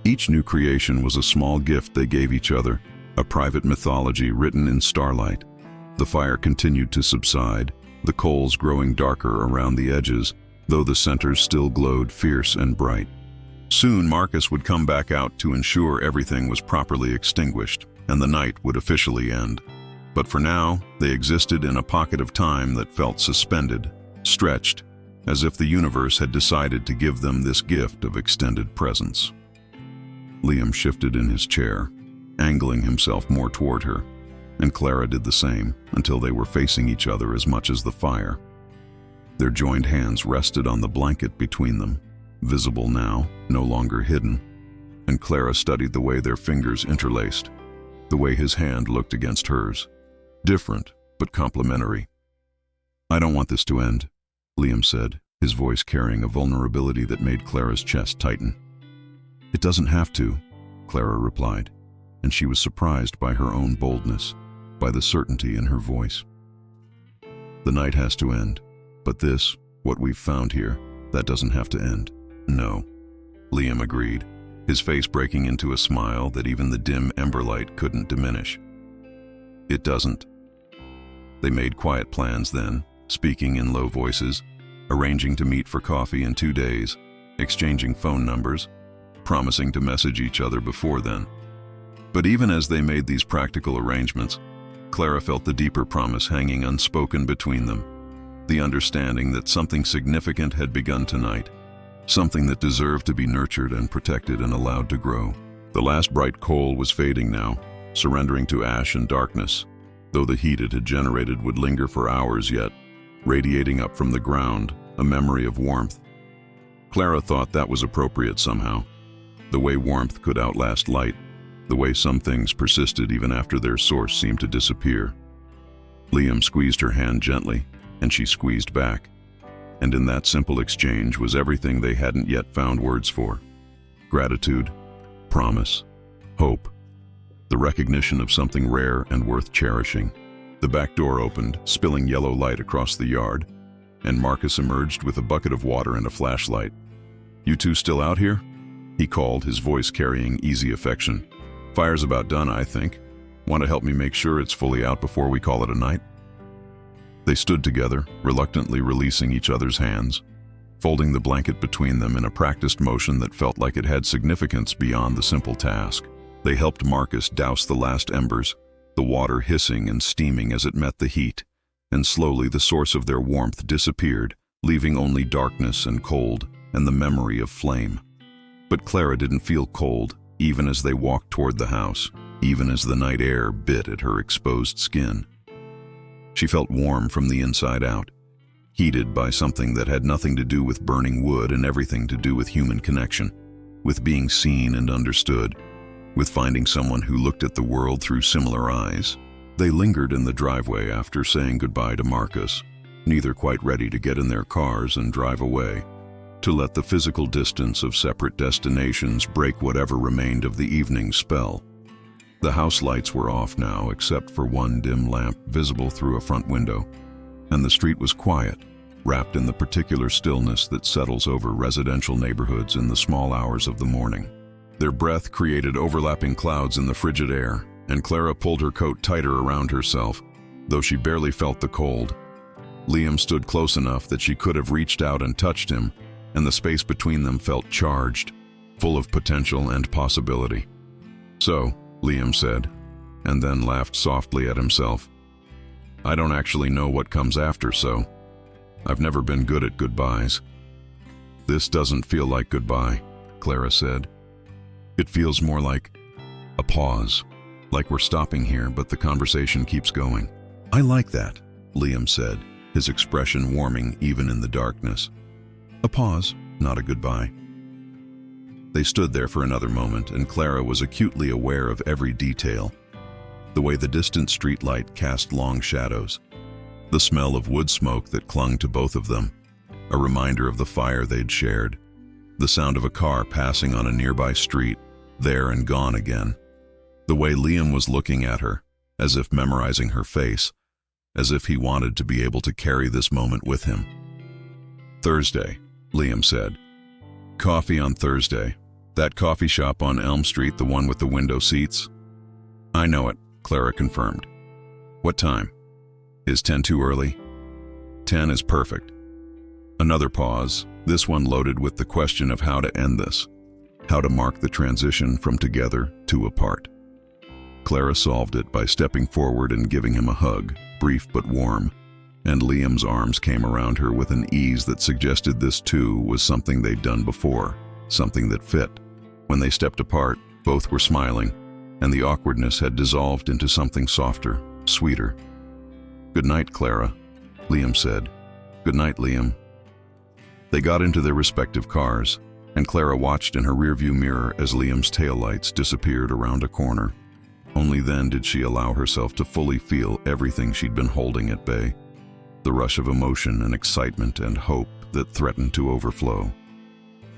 Each new creation was a small gift they gave each other, a private mythology written in starlight. The fire continued to subside, the coals growing darker around the edges, though the centers still glowed fierce and bright. Soon Marcus would come back out to ensure everything was properly extinguished, and the night would officially end. But for now, they existed in a pocket of time that felt suspended, stretched, as if the universe had decided to give them this gift of extended presence. Liam shifted in his chair, angling himself more toward her, and Clara did the same until they were facing each other as much as the fire. Their joined hands rested on the blanket between them, visible now, no longer hidden, and Clara studied the way their fingers interlaced, the way his hand looked against hers. Different, but complementary. "I don't want this to end," Liam said, his voice carrying a vulnerability that made Clara's chest tighten. "It doesn't have to," Clara replied, and she was surprised by her own boldness, by the certainty in her voice. "The night has to end, but this, what we've found here, that doesn't have to end." "No," Liam agreed, his face breaking into a smile that even the dim ember light couldn't diminish. "It doesn't." They made quiet plans then, speaking in low voices, arranging to meet for coffee in 2 days, exchanging phone numbers, promising to message each other before then. But even as they made these practical arrangements, Clara felt the deeper promise hanging unspoken between them, the understanding that something significant had begun tonight, something that deserved to be nurtured and protected and allowed to grow. The last bright coal was fading now, surrendering to ash and darkness, though the heat it had generated would linger for hours yet, radiating up from the ground, a memory of warmth. Clara thought that was appropriate somehow, the way warmth could outlast light, the way some things persisted even after their source seemed to disappear. Liam squeezed her hand gently, and she squeezed back, and in that simple exchange was everything they hadn't yet found words for: gratitude, promise, hope, the recognition of something rare and worth cherishing. The back door opened, spilling yellow light across the yard, and Marcus emerged with a bucket of water and a flashlight. "You two still out here?" he called, his voice carrying easy affection. "Fire's about done, I think. Want to help me make sure it's fully out before we call it a night?" They stood together, reluctantly releasing each other's hands, folding the blanket between them in a practiced motion that felt like it had significance beyond the simple task. They helped Marcus douse the last embers, the water hissing and steaming as it met the heat, and slowly the source of their warmth disappeared, leaving only darkness and cold and the memory of flame. But Clara didn't feel cold, even as they walked toward the house, even as the night air bit at her exposed skin. She felt warm from the inside out, heated by something that had nothing to do with burning wood and everything to do with human connection, with being seen and understood, with finding someone who looked at the world through similar eyes. They lingered in the driveway after saying goodbye to Marcus, neither quite ready to get in their cars and drive away, to let the physical distance of separate destinations break whatever remained of the evening's spell. The house lights were off now, except for one dim lamp visible through a front window, and the street was quiet, wrapped in the particular stillness that settles over residential neighborhoods in the small hours of the morning. Their breath created overlapping clouds in the frigid air, and Clara pulled her coat tighter around herself, though she barely felt the cold. Liam stood close enough that she could have reached out and touched him, and the space between them felt charged, full of potential and possibility. "So," Liam said, and then laughed softly at himself. "I don't actually know what comes after, so I've never been good at goodbyes." "This doesn't feel like goodbye," Clara said. "It feels more like a pause, like we're stopping here, but the conversation keeps going." "I like that," Liam said, his expression warming even in the darkness. A pause, not a goodbye. They stood there for another moment, and Clara was acutely aware of every detail. The way the distant streetlight cast long shadows, the smell of wood smoke that clung to both of them, a reminder of the fire they'd shared, the sound of a car passing on a nearby street, there and gone again, the way Liam was looking at her, as if memorizing her face, as if he wanted to be able to carry this moment with him. Thursday, Liam said. Coffee on Thursday. That coffee shop on Elm Street, the one with the window seats? I know it, Clara confirmed. What time? Is 10 too early? 10 is perfect. Another pause, this one loaded with the question of how to end this, how to mark the transition from together to apart. Clara solved it by stepping forward and giving him a hug, brief but warm, and Liam's arms came around her with an ease that suggested this too was something they'd done before, something that fit. When they stepped apart, both were smiling, and the awkwardness had dissolved into something softer, sweeter. Good night, Clara, Liam said. Good night, Liam. They got into their respective cars, and Clara watched in her rearview mirror as Liam's taillights disappeared around a corner. Only then did she allow herself to fully feel everything she'd been holding at bay, the rush of emotion and excitement and hope that threatened to overflow.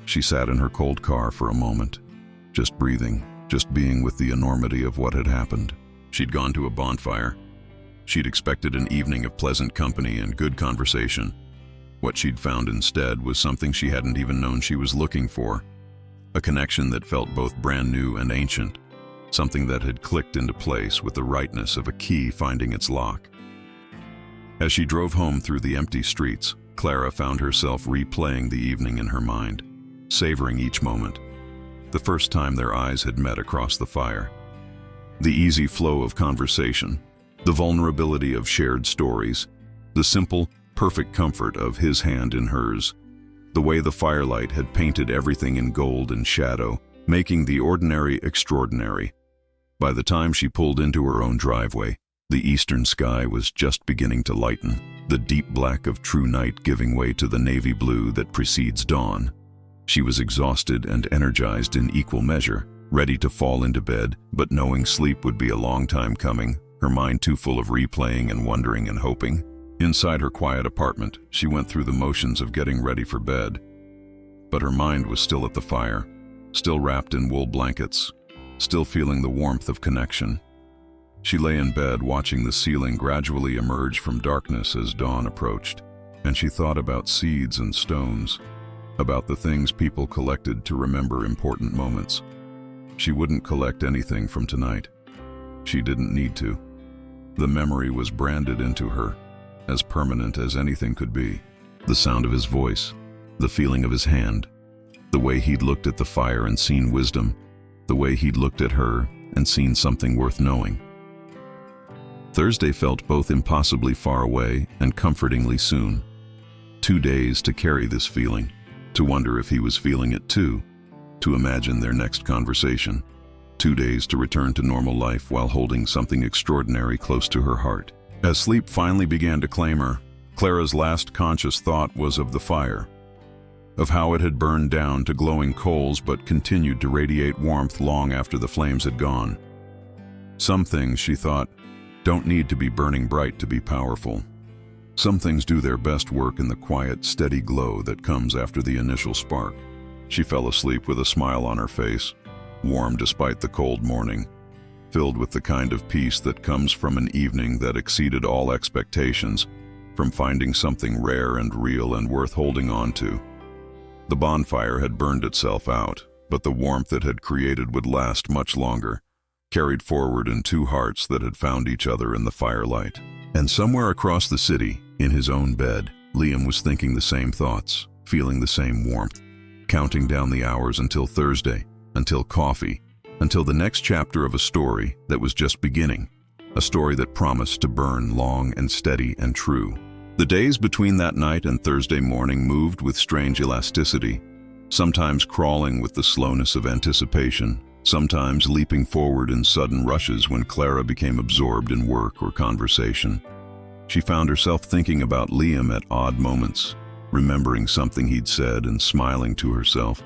She sat in her cold car for a moment, just breathing, just being with the enormity of what had happened. She'd gone to a bonfire. She'd expected an evening of pleasant company and good conversation. What she'd found instead was something she hadn't even known she was looking for, a connection that felt both brand new and ancient, something that had clicked into place with the rightness of a key finding its lock. As she drove home through the empty streets, Clara found herself replaying the evening in her mind, savoring each moment. The first time their eyes had met across the fire. The easy flow of conversation, the vulnerability of shared stories, the simple, perfect comfort of his hand in hers, the way the firelight had painted everything in gold and shadow, making the ordinary extraordinary. By the time she pulled into her own driveway, the eastern sky was just beginning to lighten, the deep black of true night giving way to the navy blue that precedes dawn. She was exhausted and energized in equal measure, ready to fall into bed, but knowing sleep would be a long time coming, her mind too full of replaying and wondering and hoping. Inside her quiet apartment, she went through the motions of getting ready for bed. But her mind was still at the fire, still wrapped in wool blankets, still feeling the warmth of connection. She lay in bed watching the ceiling gradually emerge from darkness as dawn approached, and she thought about seeds and stones, about the things people collected to remember important moments. She wouldn't collect anything from tonight. She didn't need to. The memory was branded into her, as permanent as anything could be. The sound of his voice, the feeling of his hand, the way he'd looked at the fire and seen wisdom, the way he'd looked at her and seen something worth knowing. Thursday felt both impossibly far away and comfortingly soon. 2 days to carry this feeling, to wonder if he was feeling it too, to imagine their next conversation. 2 days to return to normal life while holding something extraordinary close to her heart. As sleep finally began to claim her, Clara's last conscious thought was of the fire, of how it had burned down to glowing coals but continued to radiate warmth long after the flames had gone. Some things, she thought, don't need to be burning bright to be powerful. Some things do their best work in the quiet, steady glow that comes after the initial spark. She fell asleep with a smile on her face, warm despite the cold morning, filled with the kind of peace that comes from an evening that exceeded all expectations, from finding something rare and real and worth holding on to. The bonfire had burned itself out, but the warmth it had created would last much longer, carried forward in two hearts that had found each other in the firelight. And somewhere across the city, in his own bed, Liam was thinking the same thoughts, feeling the same warmth, counting down the hours until Thursday, until coffee, until the next chapter of a story that was just beginning, a story that promised to burn long and steady and true. The days between that night and Thursday morning moved with strange elasticity, sometimes crawling with the slowness of anticipation, sometimes leaping forward in sudden rushes when Clara became absorbed in work or conversation. She found herself thinking about Liam at odd moments, remembering something he'd said and smiling to herself,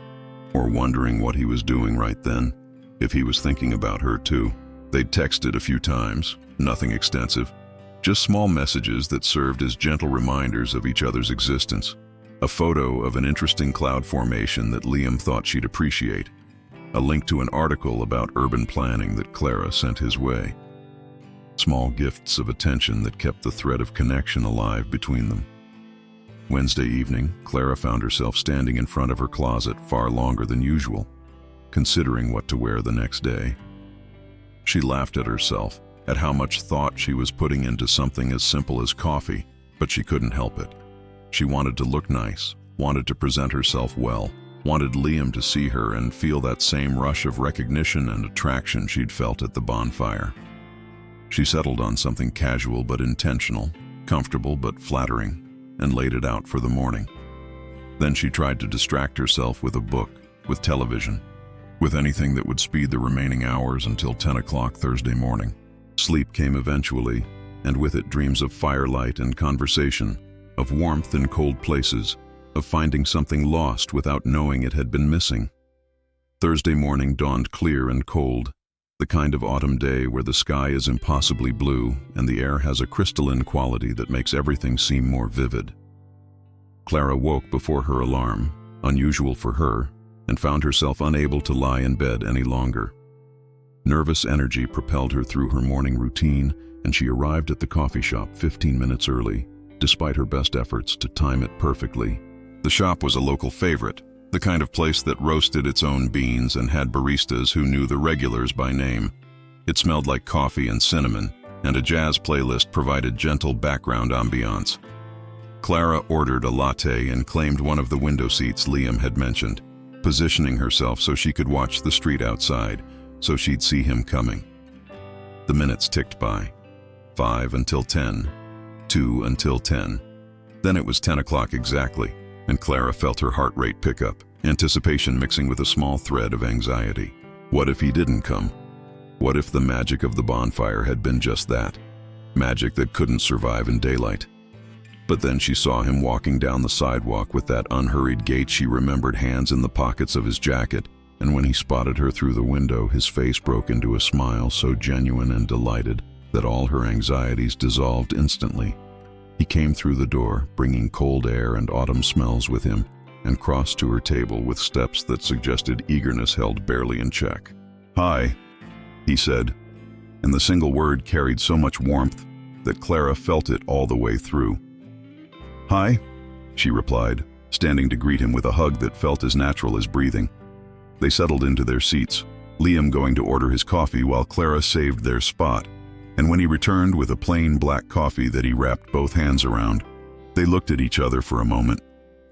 or wondering what he was doing right then, if he was thinking about her too. They'd texted a few times, nothing extensive, just small messages that served as gentle reminders of each other's existence. A photo of an interesting cloud formation that Liam thought she'd appreciate. A link to an article about urban planning that Clara sent his way. Small gifts of attention that kept the thread of connection alive between them. Wednesday evening, Clara found herself standing in front of her closet far longer than usual, considering what to wear the next day. She laughed at herself, at how much thought she was putting into something as simple as coffee, but she couldn't help it. She wanted to look nice, wanted to present herself well, wanted Liam to see her and feel that same rush of recognition and attraction she'd felt at the bonfire. She settled on something casual but intentional, comfortable but flattering, and laid it out for the morning. Then she tried to distract herself with a book, with television, with anything that would speed the remaining hours until 10 o'clock Thursday morning. Sleep came eventually, and with it dreams of firelight and conversation, of warmth in cold places, of finding something lost without knowing it had been missing. Thursday morning dawned clear and cold, the kind of autumn day where the sky is impossibly blue and the air has a crystalline quality that makes everything seem more vivid. Clara woke before her alarm, unusual for her, and found herself unable to lie in bed any longer. Nervous energy propelled her through her morning routine, and she arrived at the coffee shop 15 minutes early, despite her best efforts to time it perfectly. The shop was a local favorite, the kind of place that roasted its own beans and had baristas who knew the regulars by name. It smelled like coffee and cinnamon, and a jazz playlist provided gentle background ambiance. Clara ordered a latte and claimed one of the window seats Liam had mentioned, positioning herself so she could watch the street outside, so she'd see him coming. The minutes ticked by. 5 until 10, 2 until 10. Then it was 10 o'clock exactly, and Clara felt her heart rate pick up, anticipation mixing with a small thread of anxiety. What if he didn't come? What if the magic of the bonfire had been just that? Magic that couldn't survive in daylight. But then she saw him walking down the sidewalk with that unhurried gait she remembered, hands in the pockets of his jacket, and when he spotted her through the window, his face broke into a smile so genuine and delighted that all her anxieties dissolved instantly. He came through the door, bringing cold air and autumn smells with him, and crossed to her table with steps that suggested eagerness held barely in check. "Hi," he said, and the single word carried so much warmth that Clara felt it all the way through. "Hi," she replied, standing to greet him with a hug that felt as natural as breathing. They settled into their seats, Liam going to order his coffee while Clara saved their spot. And when he returned with a plain black coffee that he wrapped both hands around, they looked at each other for a moment,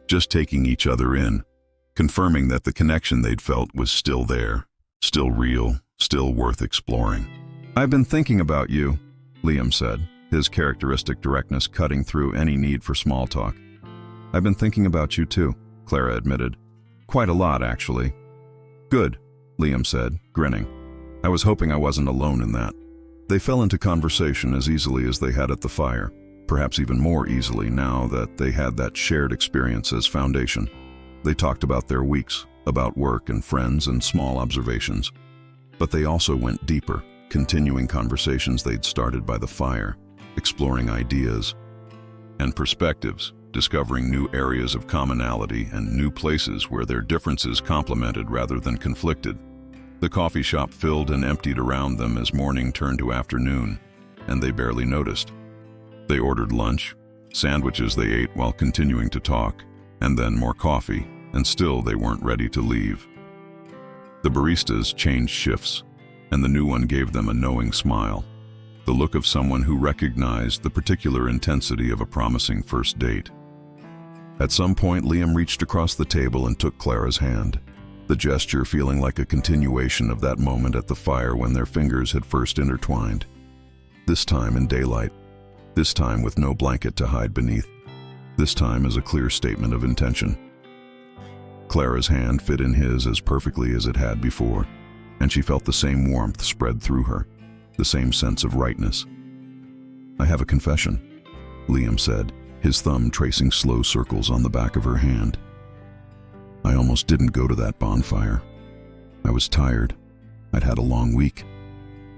just taking each other in, confirming that the connection they'd felt was still there, still real, still worth exploring. "I've been thinking about you," Liam said, his characteristic directness cutting through any need for small talk. "I've been thinking about you too," Clara admitted. "Quite a lot, actually." "Good," Liam said, grinning. "I was hoping I wasn't alone in that." They fell into conversation as easily as they had at the fire, perhaps even more easily now that they had that shared experience as foundation. They talked about their weeks, about work and friends and small observations. But they also went deeper, continuing conversations they'd started by the fire, exploring ideas and perspectives, discovering new areas of commonality and new places where their differences complemented rather than conflicted. The coffee shop filled and emptied around them as morning turned to afternoon, and they barely noticed. They ordered lunch, sandwiches they ate while continuing to talk, and then more coffee, and still they weren't ready to leave. The baristas changed shifts, and the new one gave them a knowing smile, the look of someone who recognized the particular intensity of a promising first date. At some point, Liam reached across the table and took Clara's hand, the gesture feeling like a continuation of that moment at the fire when their fingers had first intertwined. This time in daylight, this time with no blanket to hide beneath, this time as a clear statement of intention. Clara's hand fit in his as perfectly as it had before, and she felt the same warmth spread through her, the same sense of rightness. "I have a confession," Liam said, his thumb tracing slow circles on the back of her hand. I almost didn't go to that bonfire. I was tired. I'd had a long week,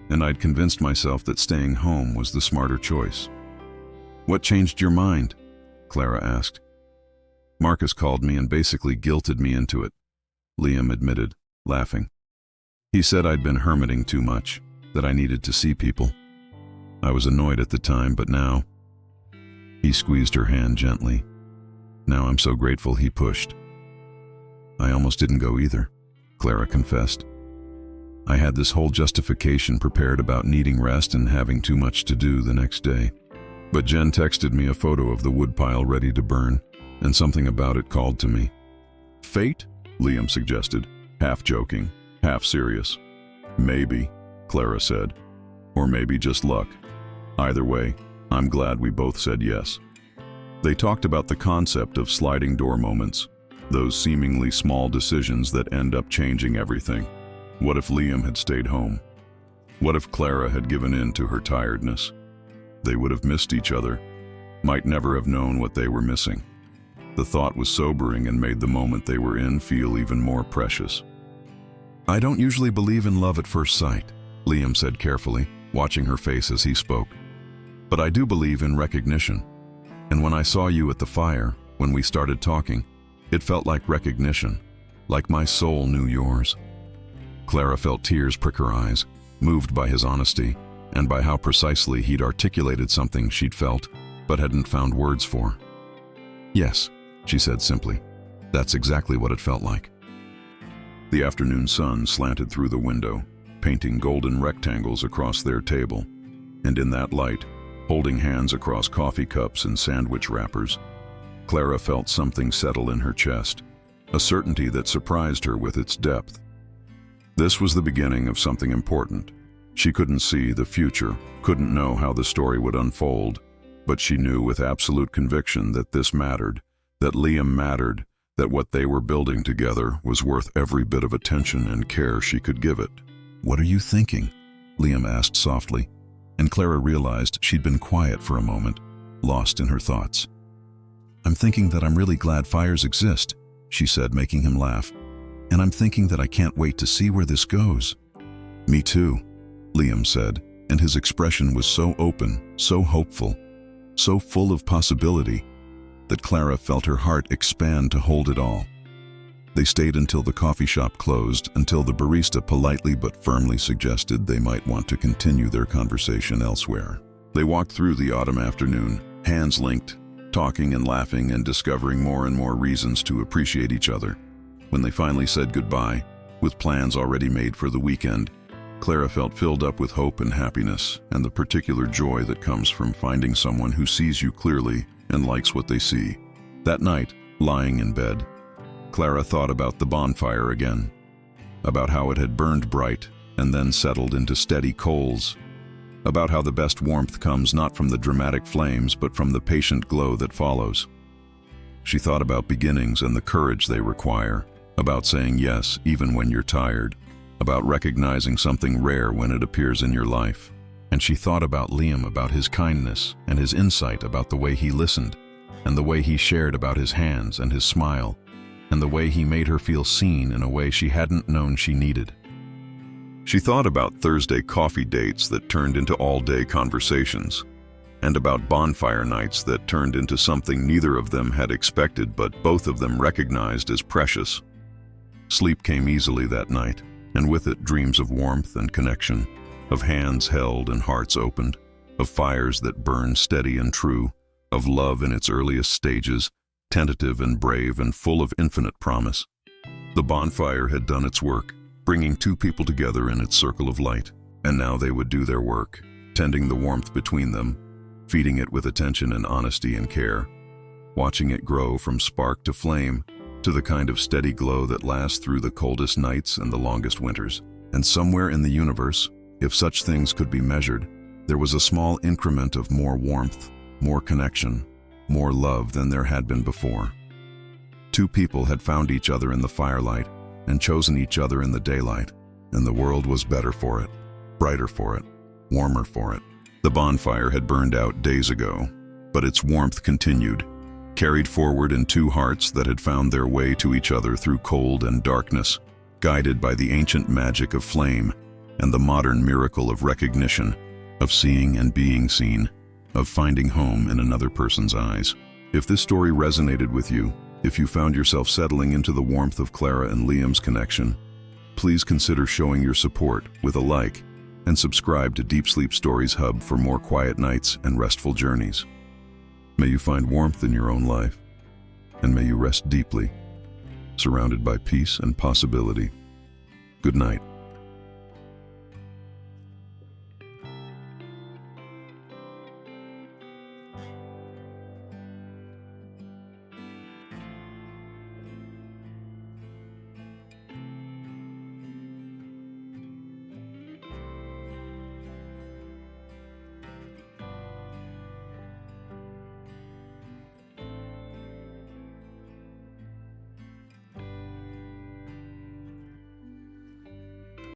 and I'd convinced myself that staying home was the smarter choice. What changed your mind? Clara asked. Marcus called me and basically guilted me into it, Liam admitted, laughing. He said I'd been hermiting too much, that I needed to see people. I was annoyed at the time, but now... He squeezed her hand gently. Now I'm so grateful he pushed. I almost didn't go either, Clara confessed. I had this whole justification prepared about needing rest and having too much to do the next day. But Jen texted me a photo of the woodpile ready to burn, and something about it called to me. Fate? Liam suggested, half joking, half serious. Maybe, Clara said. Or maybe just luck. Either way, I'm glad we both said yes. They talked about the concept of sliding door moments, those seemingly small decisions that end up changing everything. What if Liam had stayed home? What if Clara had given in to her tiredness? They would have missed each other, might never have known what they were missing. The thought was sobering and made the moment they were in feel even more precious. I don't usually believe in love at first sight, Liam said carefully, watching her face as he spoke. But I do believe in recognition. And when I saw you at the fire, when we started talking, it felt like recognition, like my soul knew yours. Clara felt tears prick her eyes, moved by his honesty, and by how precisely he'd articulated something she'd felt, but hadn't found words for. Yes, she said simply. That's exactly what it felt like. The afternoon sun slanted through the window, painting golden rectangles across their table, and in that light, holding hands across coffee cups and sandwich wrappers, Clara felt something settle in her chest, a certainty that surprised her with its depth. This was the beginning of something important. She couldn't see the future, couldn't know how the story would unfold, but she knew with absolute conviction that this mattered, that Liam mattered, that what they were building together was worth every bit of attention and care she could give it. What are you thinking? Liam asked softly, and Clara realized she'd been quiet for a moment, lost in her thoughts. I'm thinking that I'm really glad fires exist, she said, making him laugh. And I'm thinking that I can't wait to see where this goes. Me too, Liam said, and his expression was so open, so hopeful, so full of possibility, that Clara felt her heart expand to hold it all. They stayed until the coffee shop closed, until the barista politely but firmly suggested they might want to continue their conversation elsewhere. They walked through the autumn afternoon, hands linked, talking and laughing and discovering more and more reasons to appreciate each other. When they finally said goodbye, with plans already made for the weekend, Clara felt filled up with hope and happiness and the particular joy that comes from finding someone who sees you clearly and likes what they see. That night, lying in bed, Clara thought about the bonfire again, about how it had burned bright and then settled into steady coals, about how the best warmth comes not from the dramatic flames but from the patient glow that follows. She thought about beginnings and the courage they require, about saying yes even when you're tired, about recognizing something rare when it appears in your life. And she thought about Liam, about his kindness and his insight, about the way he listened, and the way he shared about his hands and his smile, and the way he made her feel seen in a way she hadn't known she needed. She thought about Thursday coffee dates that turned into all-day conversations, and about bonfire nights that turned into something neither of them had expected but both of them recognized as precious. Sleep came easily that night, and with it dreams of warmth and connection, of hands held and hearts opened, of fires that burned steady and true, of love in its earliest stages, tentative and brave and full of infinite promise. The bonfire had done its work, bringing two people together in its circle of light, and now they would do their work, tending the warmth between them, feeding it with attention and honesty and care, watching it grow from spark to flame, to the kind of steady glow that lasts through the coldest nights and the longest winters. And somewhere in the universe, if such things could be measured, there was a small increment of more warmth, more connection, more love than there had been before. Two people had found each other in the firelight and chosen each other in the daylight, and the world was better for it, brighter for it, warmer for it. The bonfire had burned out days ago, But its warmth continued, carried forward in two hearts that had found their way to each other through cold and darkness, guided by the ancient magic of flame and the modern miracle of recognition, of seeing and being seen, of finding home in another person's eyes. If this story resonated with you, if you found yourself settling into the warmth of Clara and Liam's connection, please consider showing your support with a like and subscribe to Deep Sleep Stories Hub for more quiet nights and restful journeys. May you find warmth in your own life, and may you rest deeply, surrounded by peace and possibility. Good night.